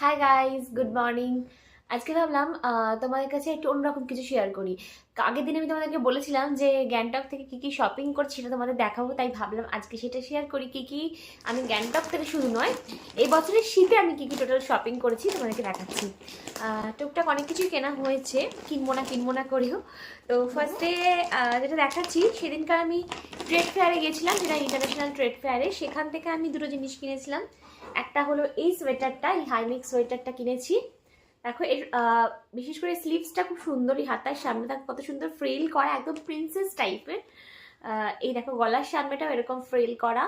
Hi guys, good morning. আজকে ভাবলাম তোমাদের কাছে একটু অন্যরকম কিছু শেয়ার করি। আগের দিন আমি তোমাদেরকে বলেছিলাম যে গ্যাংটক থেকে কী কী শপিং করছি সেটা তোমাদের দেখাবো, তাই ভাবলাম আজকে সেটা শেয়ার করি। কী কী আমি গ্যাংটক থেকে শুধু নয়, এই বছরের শীতে আমি কী কী টোটাল শপিং করেছি তোমাদেরকে দেখাচ্ছি। টুকটাক অনেক কিছুই কেনা হয়েছে, কিনবো না করেও। তো ফার্স্টে যেটা দেখাচ্ছি, সেদিনকার আমি ট্রেড ফেয়ারে গেছিলাম, যেটা ইন্টারন্যাশনাল ট্রেড ফেয়ারে। সেখান থেকে আমি দুটো জিনিস কিনেছিলাম। একটা হলো এই সোয়েটারটা, এই হাইনেক সোয়েটারটা কিনেছি। দেখো এর বিশেষ করে স্লিভসটা খুব সুন্দর, এই হাতার সামনে দেখো কত সুন্দর ফ্রিল করা, একদম প্রিন্সেস টাইপের। এই দেখো গলার সামনেটাও এরকম ফ্রিল করা।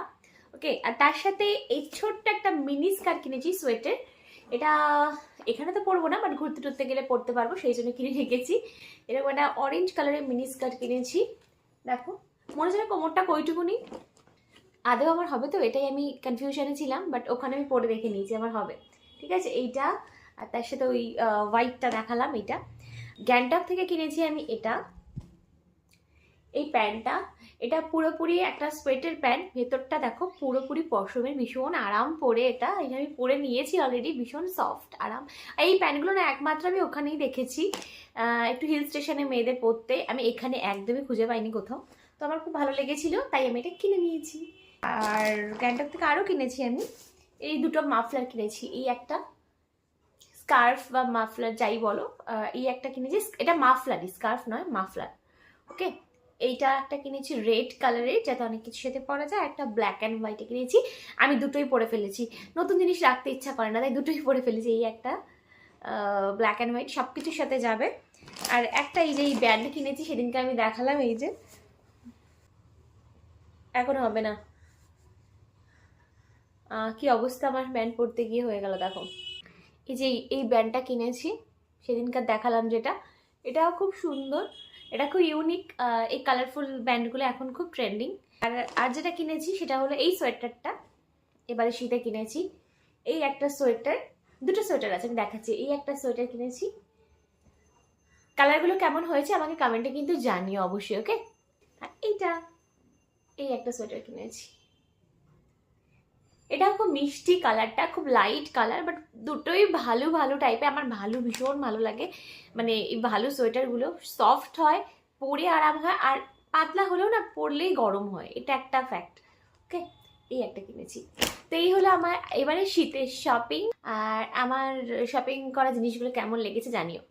ওকে, আর তার সাথে এই ছোট্ট একটা মিনি স্কার্ট কিনেছি সোয়েটার। এটা এখানে তো পরবো না, বাট ঘুরতে টুরতে গেলে পরতে পারবো, সেই জন্য কিনে রেখেছি। এরকম একটা অরেঞ্জ কালারের মিনি স্কার্ট কিনেছি। দেখো মনে হচ্ছে কোমরটা কইটুকুনি, আদৌ আমার হবে তো, এটাই আমি কনফিউশনে ছিলাম, বাট ওখানে আমি পরে দেখে নিয়েছি আমার হবে। ঠিক আছে, এইটা আর তার সাথে ওই হোয়াইটটা দেখালাম, এইটা গ্যাংটক থেকে কিনেছি আমি। এটা এই প্যান্টটা, এটা পুরোপুরি একটা সোয়েটার প্যান্ট, ভেতরটা দেখো পুরোপুরি পশমের, ভীষণ আরাম পরে। এটা আমি পরে নিয়েছি অলরেডি, ভীষণ সফট আরাম। এই প্যান্টগুলো না একমাত্র আমি ওখানেই দেখেছি, একটু হিল স্টেশনে মেয়েদের পরতে। আমি এখানে একদমই খুঁজে পাইনি কোথাও, তো আমার খুব ভালো লেগেছিল, তাই আমি এটা কিনে নিয়েছি। আর গ্যাংটক থেকে আরও কিনেছি আমি এই দুটো মাফলার কিনেছি। এই একটা স্কার্ফ বা মাফলার যাই বলো, এই একটা কিনেছি, এটা মাফলারই, স্কার্ফ নয়, মাফলার। ওকে, এইটা একটা কিনেছি রেড কালারের, যাতে অনেক কিছুর সাথে পরা যায়। একটা ব্ল্যাক অ্যান্ড হোয়াইটে কিনেছি, আমি দুটোই পরে ফেলেছি, নতুন জিনিস রাখতে ইচ্ছা করে না, তাই দুটোই পরে ফেলেছি। এই একটা ব্ল্যাক অ্যান্ড হোয়াইট, সব কিছুর সাথে যাবে। আর একটা এই যে এই ব্যান্ড কিনেছি, সেদিনকে আমি দেখালাম, এই যে এখন হবে না, কি অবস্থা আমার ব্যান্ড পরতে গিয়ে হয়ে গেল দেখো। এই যে এই ব্যান্ডটা কিনেছি, সেদিনকার দেখালাম যেটা, এটাও খুব সুন্দর, এটা খুব ইউনিক। এই কালারফুল ব্যান্ডগুলো এখন খুব ট্রেন্ডিং। আর যেটা কিনেছি সেটা হলো এই সোয়েটারটা, এবারে শীতে কিনেছি। এই একটা সোয়েটার, দুটো সোয়েটার আছে আমি দেখাচ্ছি। এই একটা সোয়েটার কিনেছি, কালারগুলো কেমন হয়েছে আমাকে কমেন্টে কিন্তু জানিও অবশ্যই। ওকে, আর এই একটা সোয়েটার কিনেছি, এটা খুব মিষ্টি কালারটা, খুব লাইট কালার, বাট দুটোই ভালো ভালো টাইপের, আমার ভীষণ ভালো লাগে। মানে এই ভালো সোয়েটারগুলো সফট হয়, পরে আরাম হয়, আর পাতলা হলেও না পরলেই গরম হয়, এটা একটা ফ্যাক্ট। ওকে, এই একটা কিনেছি। তো এই হলো আমার এবারে শীতের শপিং। আর আমার শপিং করা জিনিসগুলো কেমন লেগেছে জানিও।